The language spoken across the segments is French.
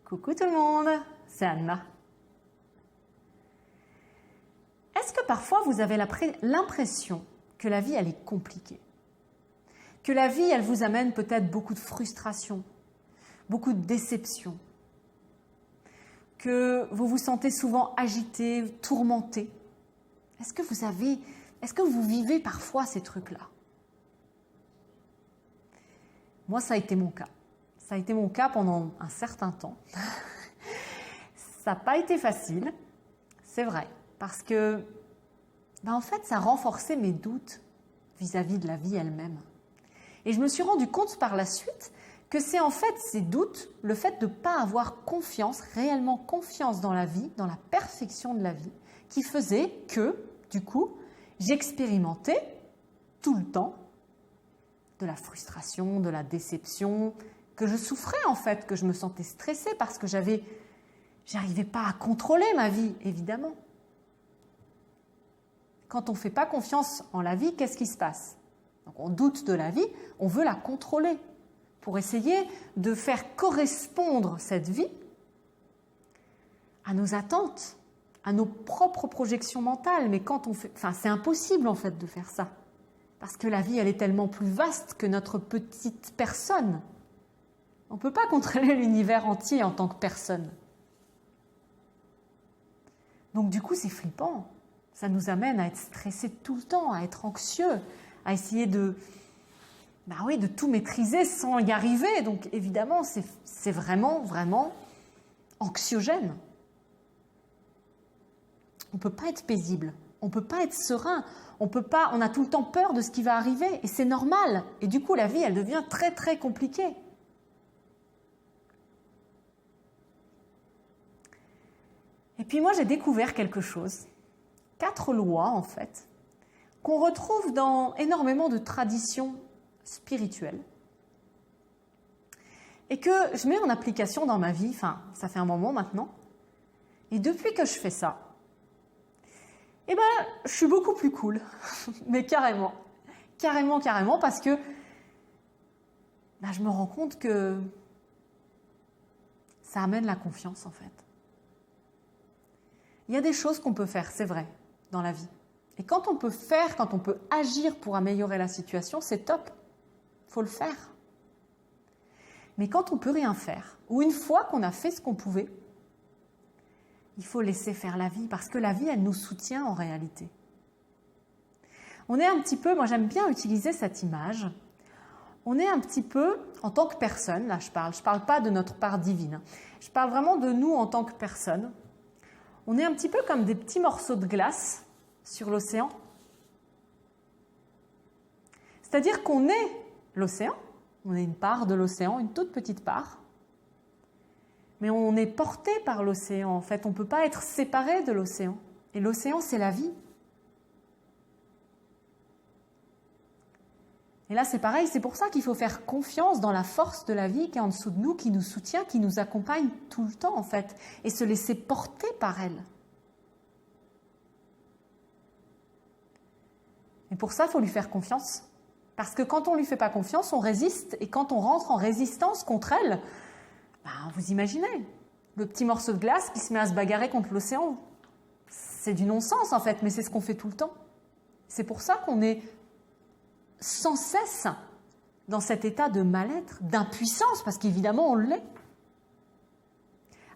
Coucou tout le monde, c'est Anna. Est-ce que parfois vous avez l'impression que la vie elle est compliquée? Que la vie elle vous amène peut-être beaucoup de frustration, beaucoup de déception? Que vous vous sentez souvent agité, tourmenté? Est-ce que vous vivez parfois ces trucs-là? Moi, ça a été mon cas. Ça a été mon cas pendant un certain temps. Ça n'a pas été facile, c'est vrai, parce que, en fait, ça renforçait mes doutes vis-à-vis de la vie elle-même. Et je me suis rendu compte par la suite que c'est en fait ces doutes, le fait de ne pas avoir confiance, réellement confiance dans la vie, dans la perfection de la vie, qui faisait que, du coup, j'expérimentais tout le temps de la frustration, de la déception, que je souffrais en fait, que je me sentais stressée parce que j'arrivais pas à contrôler ma vie, évidemment. Quand on ne fait pas confiance en la vie, qu'est-ce qui se passe? Donc on doute de la vie, on veut la contrôler pour essayer de faire correspondre cette vie à nos attentes, à nos propres projections mentales. Mais quand on fait, c'est impossible en fait de faire ça. Parce que la vie, elle est tellement plus vaste que notre petite personne. On ne peut pas contrôler l'univers entier en tant que personne. Donc du coup, c'est flippant. Ça nous amène à être stressés tout le temps, à être anxieux, à essayer de tout maîtriser sans y arriver. Donc évidemment, c'est vraiment, vraiment anxiogène. On ne peut pas être paisible. On ne peut pas être serein, on a tout le temps peur de ce qui va arriver et c'est normal. Et du coup, la vie, elle devient très très compliquée. Et puis moi, j'ai découvert quelque chose, 4 lois en fait, qu'on retrouve dans énormément de traditions spirituelles et que je mets en application dans ma vie, ça fait un moment maintenant. Et depuis que je fais ça, je suis beaucoup plus cool, mais carrément, parce que je me rends compte que ça amène la confiance en fait. Il y a des choses qu'on peut faire, c'est vrai, dans la vie. Et quand on peut agir pour améliorer la situation, c'est top, il faut le faire. Mais quand on peut rien faire, ou une fois qu'on a fait ce qu'on pouvait, il faut laisser faire la vie, parce que la vie, elle nous soutient en réalité. On est un petit peu, moi j'aime bien utiliser cette image, on est un petit peu, en tant que personne, là je parle pas de notre part divine, je parle vraiment de nous en tant que personne. On est un petit peu comme des petits morceaux de glace sur l'océan. C'est-à-dire qu'on est l'océan, on est une part de l'océan, une toute petite part, mais on est porté par l'océan, en fait. On ne peut pas être séparé de l'océan. Et l'océan, c'est la vie. Et là, c'est pareil, c'est pour ça qu'il faut faire confiance dans la force de la vie qui est en dessous de nous, qui nous soutient, qui nous accompagne tout le temps, en fait. Et se laisser porter par elle. Et pour ça, il faut lui faire confiance. Parce que quand on ne lui fait pas confiance, on résiste. Et quand on rentre en résistance contre elle, vous imaginez, le petit morceau de glace qui se met à se bagarrer contre l'océan. C'est du non-sens en fait, mais c'est ce qu'on fait tout le temps. C'est pour ça qu'on est sans cesse dans cet état de mal-être, d'impuissance, parce qu'évidemment on l'est.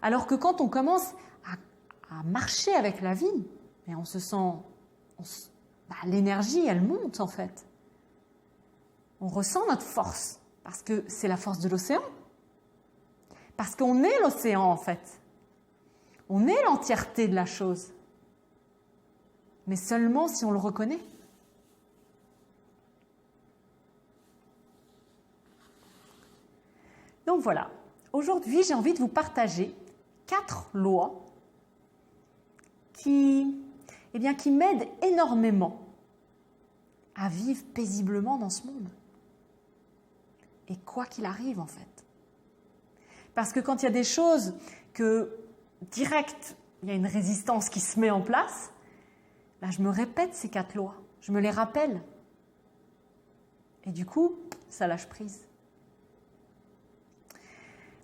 Alors que quand on commence à marcher avec la vie, on se sent... l'énergie, elle monte en fait. On ressent notre force, parce que c'est la force de l'océan. Parce qu'on est l'océan, en fait. On est l'entièreté de la chose. Mais seulement si on le reconnaît. Donc voilà. Aujourd'hui, j'ai envie de vous partager 4 lois qui m'aident énormément à vivre paisiblement dans ce monde. Et quoi qu'il arrive, en fait. Parce que quand il y a des choses que, direct, il y a une résistance qui se met en place, je me répète ces 4 lois, je me les rappelle. Et du coup, ça lâche prise.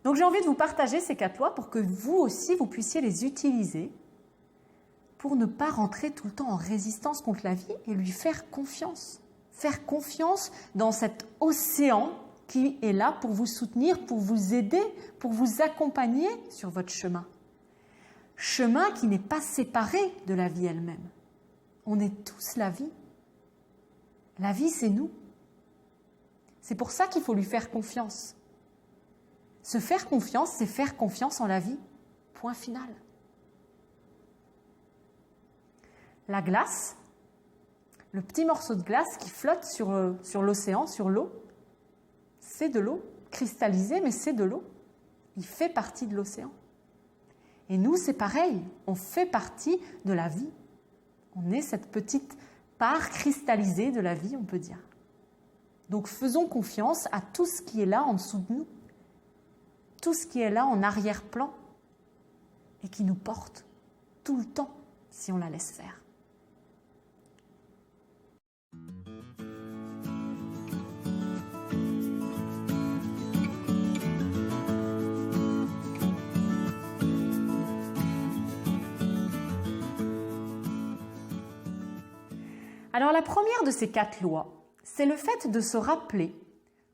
Donc j'ai envie de vous partager ces 4 lois pour que vous aussi, vous puissiez les utiliser pour ne pas rentrer tout le temps en résistance contre la vie et lui faire confiance. Faire confiance dans cet océan qui est là pour vous soutenir, pour vous aider, pour vous accompagner sur votre chemin. Chemin qui n'est pas séparé de la vie elle-même. On est tous la vie. La vie, c'est nous. C'est pour ça qu'il faut lui faire confiance. Se faire confiance, c'est faire confiance en la vie. Point final. La glace, le petit morceau de glace qui flotte sur l'océan, sur l'eau, c'est de l'eau, cristallisée, mais c'est de l'eau. Il fait partie de l'océan. Et nous, c'est pareil, on fait partie de la vie. On est cette petite part cristallisée de la vie, on peut dire. Donc faisons confiance à tout ce qui est là en dessous de nous, tout ce qui est là en arrière-plan et qui nous porte tout le temps si on la laisse faire. Alors la première de ces 4 lois, c'est le fait de se rappeler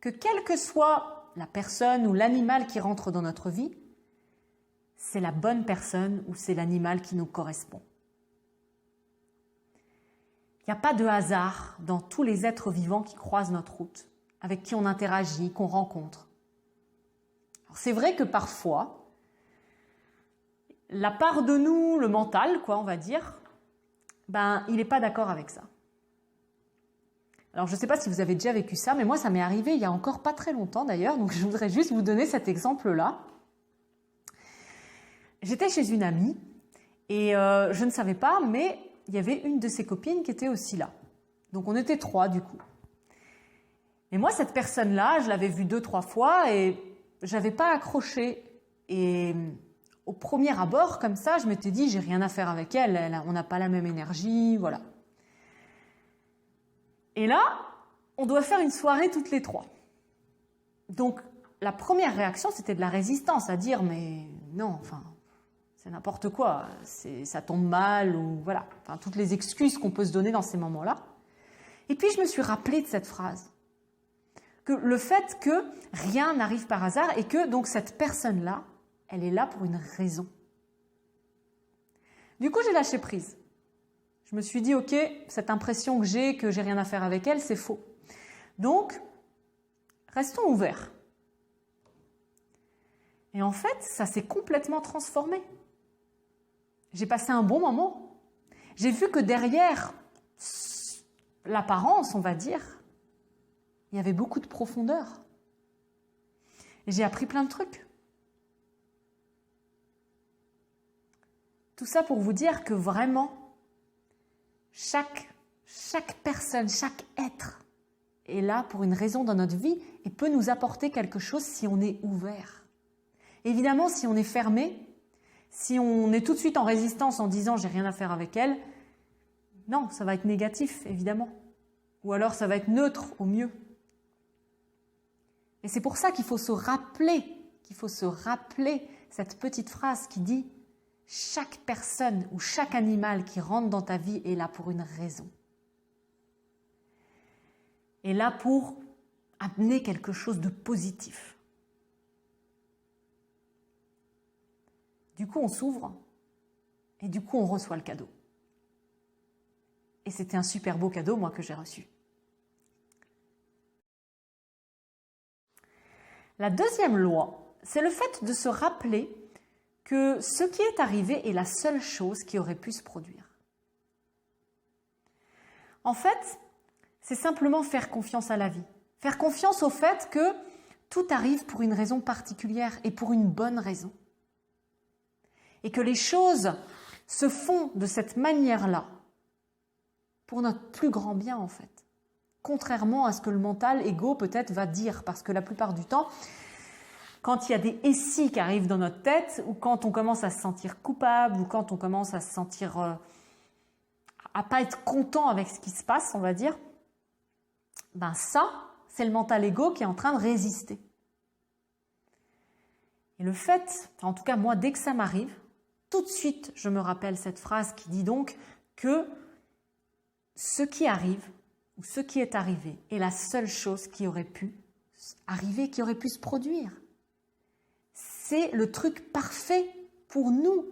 que quelle que soit la personne ou l'animal qui rentre dans notre vie, c'est la bonne personne ou c'est l'animal qui nous correspond. Il n'y a pas de hasard dans tous les êtres vivants qui croisent notre route, avec qui on interagit, qu'on rencontre. Alors c'est vrai que parfois, la part de nous, le mental, on va dire, il n'est pas d'accord avec ça. Alors, je ne sais pas si vous avez déjà vécu ça, mais moi, ça m'est arrivé il n'y a encore pas très longtemps d'ailleurs, donc je voudrais juste vous donner cet exemple-là. J'étais chez une amie et je ne savais pas, mais il y avait une de ses copines qui était aussi là. Donc, on était 3 du coup. Et moi, cette personne-là, je l'avais vue 2-3 fois et je n'avais pas accroché. Et au premier abord, comme ça, je m'étais dit, j'ai rien à faire avec elle, on n'a pas la même énergie, voilà. Et là, on doit faire une soirée toutes les 3. Donc, la première réaction, c'était de la résistance, à dire, mais non, c'est n'importe quoi, ça tombe mal, ou voilà, toutes les excuses qu'on peut se donner dans ces moments-là. Et puis, je me suis rappelée de cette phrase, que le fait que rien n'arrive par hasard, et que donc cette personne-là, elle est là pour une raison. Du coup, j'ai lâché prise. Je me suis dit, ok, cette impression que j'ai rien à faire avec elle, c'est faux. Donc, restons ouverts. Et en fait, ça s'est complètement transformé. J'ai passé un bon moment. J'ai vu que derrière l'apparence, on va dire, il y avait beaucoup de profondeur. Et j'ai appris plein de trucs. Tout ça pour vous dire que vraiment, chaque personne, chaque être est là pour une raison dans notre vie et peut nous apporter quelque chose si on est ouvert. Évidemment, si on est fermé, si on est tout de suite en résistance en disant « j'ai rien à faire avec elle », non, ça va être négatif, évidemment. Ou alors ça va être neutre au mieux. Et c'est pour ça qu'il faut se rappeler cette petite phrase qui dit « chaque personne ou chaque animal qui rentre dans ta vie est là pour une raison. Est là pour amener quelque chose de positif. » Du coup, on s'ouvre et du coup, on reçoit le cadeau. Et c'était un super beau cadeau, moi, que j'ai reçu. La deuxième loi, c'est le fait de se rappeler que ce qui est arrivé est la seule chose qui aurait pu se produire. En fait, c'est simplement faire confiance à la vie. Faire confiance au fait que tout arrive pour une raison particulière et pour une bonne raison. Et que les choses se font de cette manière-là pour notre plus grand bien, en fait. Contrairement à ce que le mental égo peut-être va dire, parce que la plupart du temps, quand il y a des « et si » qui arrivent dans notre tête, ou quand on commence à se sentir coupable, ou quand on commence à se sentir à pas être content avec ce qui se passe, on va dire, ça, c'est le mental égo qui est en train de résister. Et le fait, enfin, en tout cas moi, dès que ça m'arrive, tout de suite, je me rappelle cette phrase qui dit donc que ce qui arrive, ou ce qui est arrivé, est la seule chose qui aurait pu arriver, qui aurait pu se produire. C'est le truc parfait pour nous,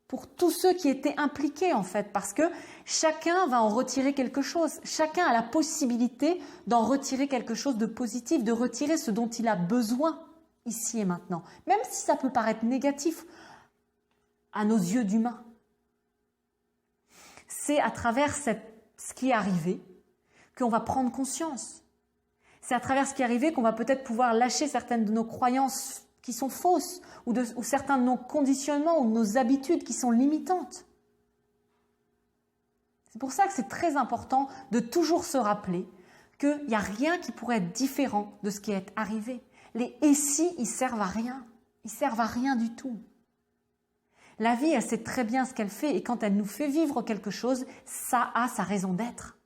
pour tous ceux qui étaient impliqués en fait, parce que chacun va en retirer quelque chose, chacun a la possibilité d'en retirer quelque chose de positif, de retirer ce dont il a besoin ici et maintenant, même si ça peut paraître négatif à nos yeux d'humains. C'est à travers ce qui est arrivé qu'on va prendre conscience. C'est à travers ce qui est arrivé qu'on va peut-être pouvoir lâcher certaines de nos croyances qui sont fausses ou certains de nos conditionnements ou de nos habitudes qui sont limitantes. C'est pour ça que c'est très important de toujours se rappeler qu'il n'y a rien qui pourrait être différent de ce qui est arrivé. Les « et si » ils servent à rien. Ils servent à rien du tout. La vie, elle sait très bien ce qu'elle fait et quand elle nous fait vivre quelque chose, ça a sa raison d'être.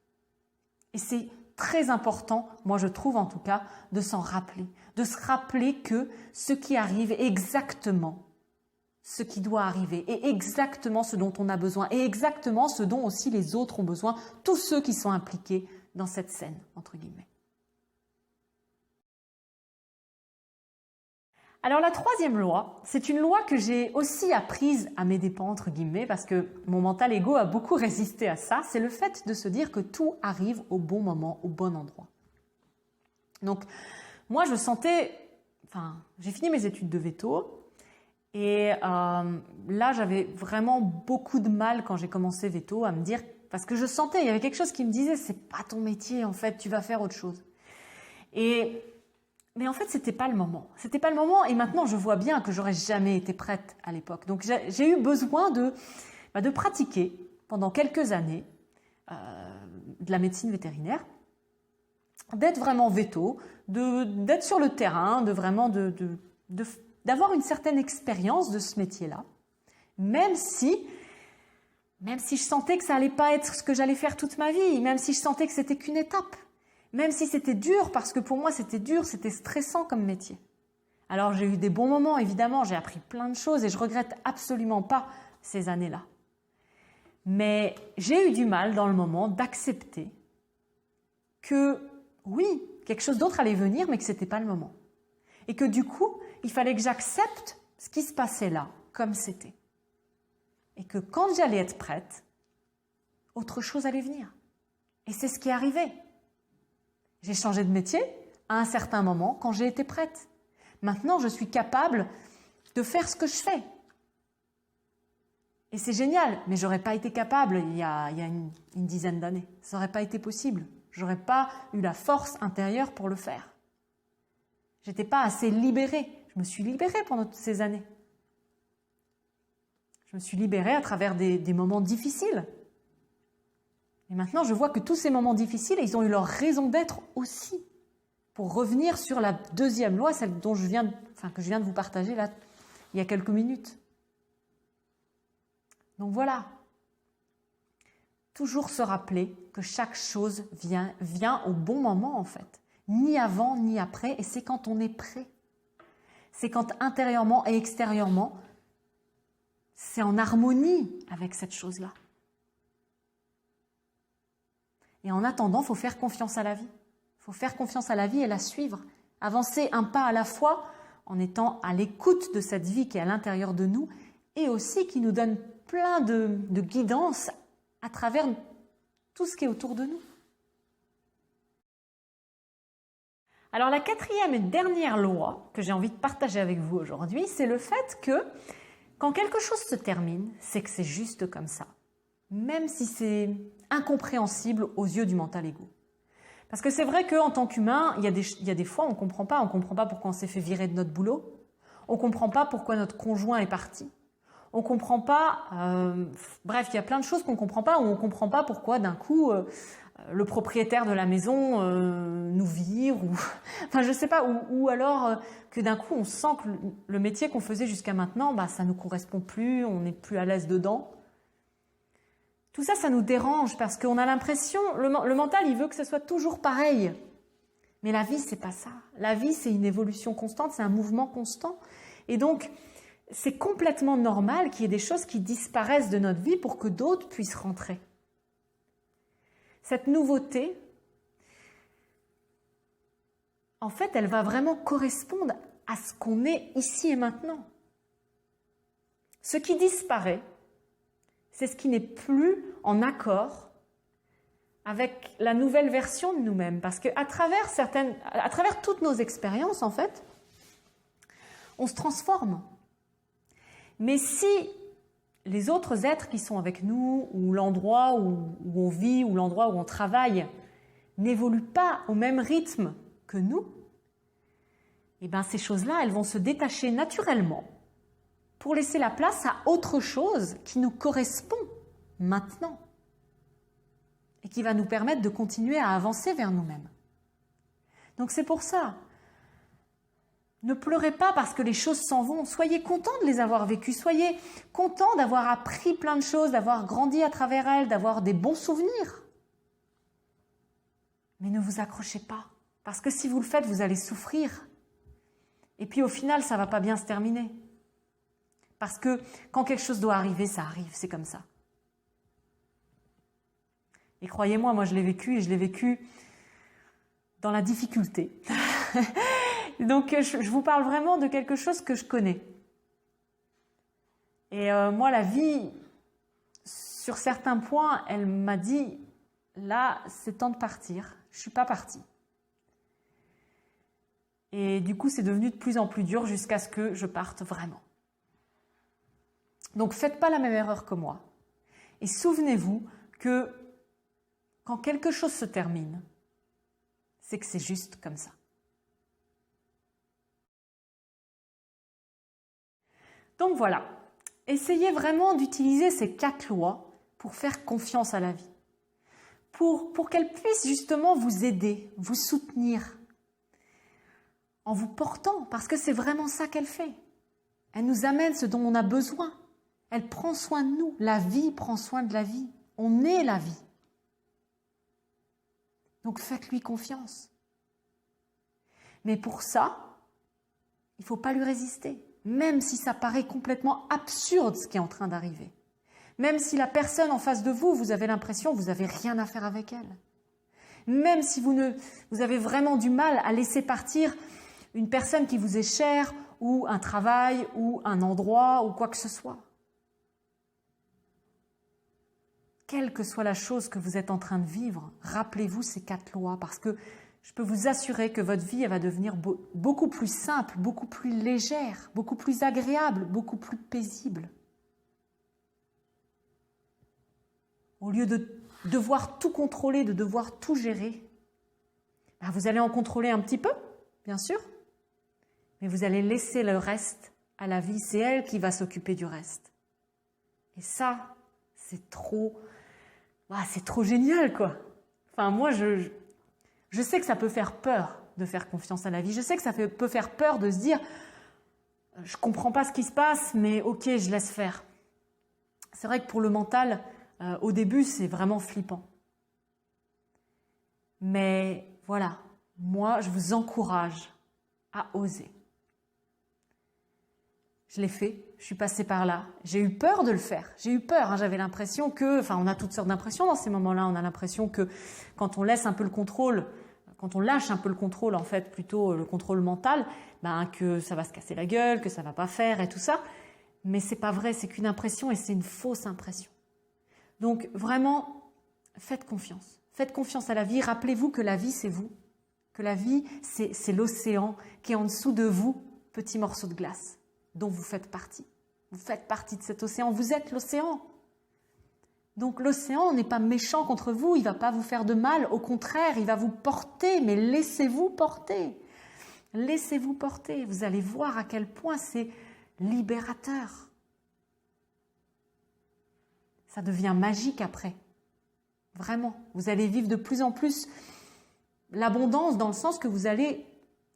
Et c'est très important, moi je trouve en tout cas, de s'en rappeler. De se rappeler que ce qui arrive est exactement ce qui doit arriver, et exactement ce dont on a besoin, et exactement ce dont aussi les autres ont besoin, tous ceux qui sont impliqués dans cette scène, entre guillemets. Alors la troisième loi, c'est une loi que j'ai aussi apprise à mes dépens, entre guillemets, parce que mon mental égo a beaucoup résisté à ça, c'est le fait de se dire que tout arrive au bon moment, au bon endroit. Donc, moi je sentais, j'ai fini mes études de veto, et là j'avais vraiment beaucoup de mal quand j'ai commencé veto à me dire, parce que je sentais, il y avait quelque chose qui me disait, c'est pas ton métier en fait, tu vas faire autre chose. Mais en fait, c'était pas le moment. C'était pas le moment et maintenant, je vois bien que j'aurais jamais été prête à l'époque. Donc, j'ai eu besoin de pratiquer pendant quelques années de la médecine vétérinaire, d'être vraiment veto, d'être sur le terrain, d'avoir une certaine expérience de ce métier-là, même si je sentais que ça allait pas être ce que j'allais faire toute ma vie, même si je sentais que c'était qu'une étape. Même si c'était dur, parce que pour moi c'était dur, c'était stressant comme métier. Alors j'ai eu des bons moments, évidemment, j'ai appris plein de choses et je regrette absolument pas ces années-là. Mais j'ai eu du mal dans le moment d'accepter que oui, quelque chose d'autre allait venir, mais que c'était pas le moment. Et que du coup, il fallait que j'accepte ce qui se passait là, comme c'était. Et que quand j'allais être prête, autre chose allait venir. Et c'est ce qui est arrivé. J'ai changé de métier à un certain moment quand j'ai été prête. Maintenant, je suis capable de faire ce que je fais. Et c'est génial, mais je n'aurais pas été capable il y a une dizaine d'années. Ça n'aurait pas été possible. Je n'aurais pas eu la force intérieure pour le faire. Je n'étais pas assez libérée. Je me suis libérée pendant toutes ces années. Je me suis libérée à travers des moments difficiles. Et maintenant, je vois que tous ces moments difficiles, ils ont eu leur raison d'être aussi. Pour revenir sur la deuxième loi, celle dont que je viens de vous partager là, il y a quelques minutes. Donc voilà. Toujours se rappeler que chaque chose vient au bon moment en fait. Ni avant, ni après, et c'est quand on est prêt. C'est quand intérieurement et extérieurement, c'est en harmonie avec cette chose-là. Et en attendant, il faut faire confiance à la vie. Il faut faire confiance à la vie et la suivre. Avancer un pas à la fois en étant à l'écoute de cette vie qui est à l'intérieur de nous et aussi qui nous donne plein de guidance à travers tout ce qui est autour de nous. Alors la quatrième et dernière loi que j'ai envie de partager avec vous aujourd'hui, c'est le fait que quand quelque chose se termine, c'est que c'est juste comme ça. Même si c'est incompréhensible aux yeux du mental égo. Parce que c'est vrai qu'en tant qu'humain, il y a des fois on ne comprend pas pourquoi on s'est fait virer de notre boulot, on ne comprend pas pourquoi notre conjoint est parti, on ne comprend pas, bref, il y a plein de choses qu'on ne comprend pas, ou on ne comprend pas pourquoi d'un coup le propriétaire de la maison nous vire, ou enfin je sais pas, ou alors que d'un coup on sent que le métier qu'on faisait jusqu'à maintenant, ça ne nous correspond plus, on n'est plus à l'aise dedans. Tout ça, ça nous dérange parce qu'on a l'impression, le mental, il veut que ce soit toujours pareil. Mais la vie, c'est pas ça. La vie, c'est une évolution constante, c'est un mouvement constant. Et donc, c'est complètement normal qu'il y ait des choses qui disparaissent de notre vie pour que d'autres puissent rentrer. Cette nouveauté, en fait, elle va vraiment correspondre à ce qu'on est ici et maintenant. Ce qui disparaît, c'est ce qui n'est plus en accord avec la nouvelle version de nous-mêmes. Parce qu'à travers toutes nos expériences, en fait, on se transforme. Mais si les autres êtres qui sont avec nous, ou l'endroit où on vit, ou l'endroit où on travaille, n'évoluent pas au même rythme que nous, eh bien ces choses-là, elles vont se détacher naturellement pour laisser la place à autre chose qui nous correspond maintenant et qui va nous permettre de continuer à avancer vers nous-mêmes. Donc c'est pour ça. Ne pleurez pas parce que les choses s'en vont. Soyez contents de les avoir vécues. Soyez contents d'avoir appris plein de choses, d'avoir grandi à travers elles, d'avoir des bons souvenirs. Mais ne vous accrochez pas. Parce que si vous le faites, vous allez souffrir. Et puis au final, ça ne va pas bien se terminer. Parce que quand quelque chose doit arriver, ça arrive. C'est comme ça. Et croyez-moi, moi je l'ai vécu et je l'ai vécu dans la difficulté. Donc, je vous parle vraiment de quelque chose que je connais. Et moi, la vie, sur certains points, elle m'a dit, là, c'est temps de partir. Je ne suis pas partie. Et du coup, c'est devenu de plus en plus dur jusqu'à ce que je parte vraiment. Donc, faites pas la même erreur que moi. Et souvenez-vous que quand quelque chose se termine, c'est que c'est juste comme ça. Donc voilà, essayez vraiment d'utiliser ces 4 lois pour faire confiance à la vie, pour qu'elle puisse justement vous aider, vous soutenir, en vous portant, parce que c'est vraiment ça qu'elle fait. Elle nous amène ce dont on a besoin, elle prend soin de nous, la vie prend soin de la vie, on est la vie. Donc faites-lui confiance. Mais pour ça, il ne faut pas lui résister. Même si ça paraît complètement absurde ce qui est en train d'arriver. Même si la personne en face de vous, vous avez l'impression que vous n'avez rien à faire avec elle. Même si vous avez vraiment du mal à laisser partir une personne qui vous est chère, ou un travail, ou un endroit, ou quoi que ce soit. Quelle que soit la chose que vous êtes en train de vivre, rappelez-vous ces 4 lois, parce que je peux vous assurer que votre vie elle va devenir beaucoup plus simple, beaucoup plus légère, beaucoup plus agréable, beaucoup plus paisible. Au lieu de devoir tout contrôler, de devoir tout gérer, ben vous allez en contrôler un petit peu, bien sûr, mais vous allez laisser le reste à la vie. C'est elle qui va s'occuper du reste. Et ça, c'est trop génial, quoi. Enfin, moi, je sais que ça peut faire peur de faire confiance à la vie. Je sais que ça peut faire peur de se dire « je ne comprends pas ce qui se passe, mais ok, je laisse faire ». C'est vrai que pour le mental, au début, c'est vraiment flippant. Mais voilà, moi, je vous encourage à oser. Je l'ai fait, je suis passée par là. J'ai eu peur de le faire. J'ai eu peur, hein. J'avais l'impression que... Enfin, on a toutes sortes d'impressions dans ces moments-là. On a l'impression que quand on laisse un peu le contrôle, quand on lâche un peu le contrôle, en fait, plutôt le contrôle mental, ben, que ça va se casser la gueule, que ça va pas faire et tout ça. Mais c'est pas vrai, c'est qu'une impression et c'est une fausse impression. Donc, vraiment, faites confiance. Faites confiance à la vie. Rappelez-vous que la vie, c'est vous. Que la vie, c'est l'océan qui est en dessous de vous, petit morceau de glace, dont vous faites partie. Vous faites partie de cet océan, vous êtes l'océan. Donc l'océan n'est pas méchant contre vous, il ne va pas vous faire de mal, au contraire, il va vous porter, mais laissez-vous porter. Laissez-vous porter, vous allez voir à quel point c'est libérateur. Ça devient magique après. Vraiment, vous allez vivre de plus en plus l'abondance dans le sens que vous allez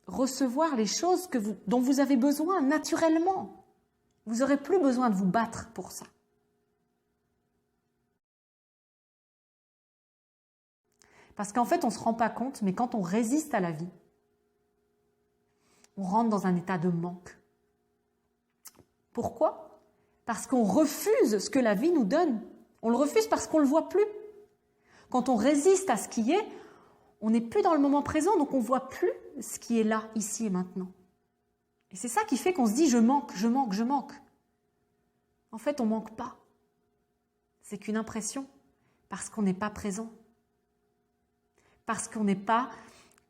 recevoir les choses dont vous avez besoin naturellement. Vous n'aurez plus besoin de vous battre pour ça. Parce qu'en fait, on ne se rend pas compte, mais quand on résiste à la vie, on rentre dans un état de manque. Pourquoi? Parce qu'on refuse ce que la vie nous donne. On le refuse parce qu'on ne le voit plus. Quand on résiste à ce qui est, on n'est plus dans le moment présent, donc on ne voit plus ce qui est là, ici et maintenant. Et c'est ça qui fait qu'on se dit « je manque, je manque, je manque ». En fait, on ne manque pas. C'est qu'une impression, parce qu'on n'est pas présent. Parce qu'on n'est pas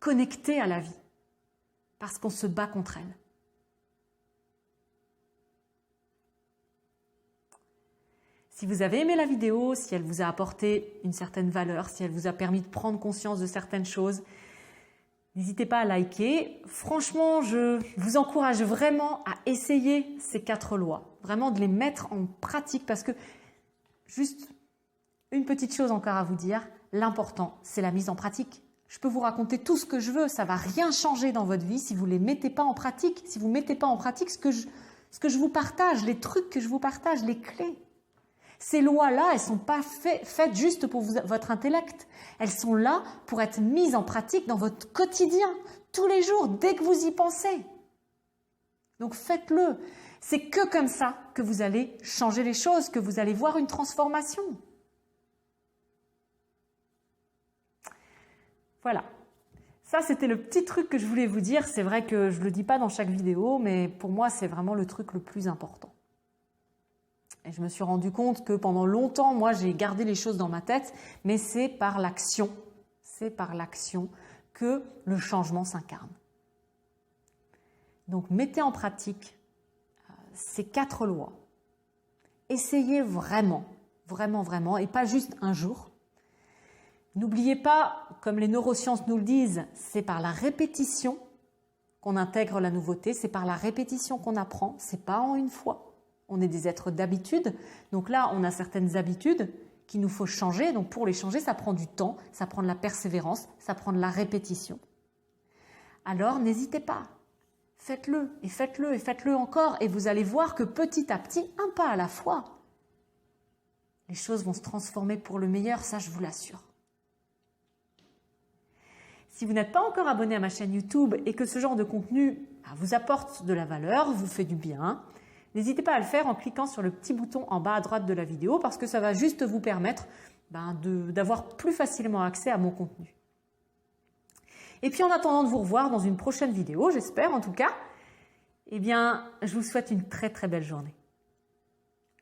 connecté à la vie. Parce qu'on se bat contre elle. Si vous avez aimé la vidéo, si elle vous a apporté une certaine valeur, si elle vous a permis de prendre conscience de certaines choses, n'hésitez pas à liker. Franchement, je vous encourage vraiment à essayer ces 4 lois. Vraiment de les mettre en pratique parce que, juste une petite chose encore à vous dire, l'important, c'est la mise en pratique. Je peux vous raconter tout ce que je veux, ça ne va rien changer dans votre vie si vous ne les mettez pas en pratique. Si vous ne mettez pas en pratique ce que je vous partage, les trucs que je vous partage, les clés. Ces lois-là, elles ne sont pas faites juste pour votre intellect. Elles sont là pour être mises en pratique dans votre quotidien, tous les jours, dès que vous y pensez. Donc faites-le. C'est que comme ça que vous allez changer les choses, que vous allez voir une transformation. Voilà. Ça, c'était le petit truc que je voulais vous dire. C'est vrai que je ne le dis pas dans chaque vidéo, mais pour moi, c'est vraiment le truc le plus important. Et je me suis rendu compte que pendant longtemps, moi, j'ai gardé les choses dans ma tête, mais c'est par l'action que le changement s'incarne. Donc, mettez en pratique ces 4 lois. Essayez vraiment, vraiment, vraiment, et pas juste un jour. N'oubliez pas, comme les neurosciences nous le disent, c'est par la répétition qu'on intègre la nouveauté, c'est par la répétition qu'on apprend, c'est pas en une fois. On est des êtres d'habitude, donc là, on a certaines habitudes qu'il nous faut changer. Donc pour les changer, ça prend du temps, ça prend de la persévérance, ça prend de la répétition. Alors n'hésitez pas, faites-le, et faites-le, et faites-le encore, et vous allez voir que petit à petit, un pas à la fois, les choses vont se transformer pour le meilleur, ça je vous l'assure. Si vous n'êtes pas encore abonné à ma chaîne YouTube et que ce genre de contenu vous apporte de la valeur, vous fait du bien, n'hésitez pas à le faire en cliquant sur le petit bouton en bas à droite de la vidéo parce que ça va juste vous permettre d'avoir plus facilement accès à mon contenu. Et puis en attendant de vous revoir dans une prochaine vidéo, j'espère en tout cas, eh bien, je vous souhaite une très très belle journée.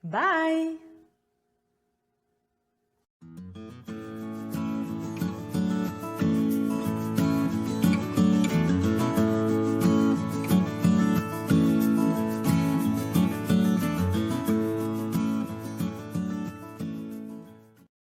Bye!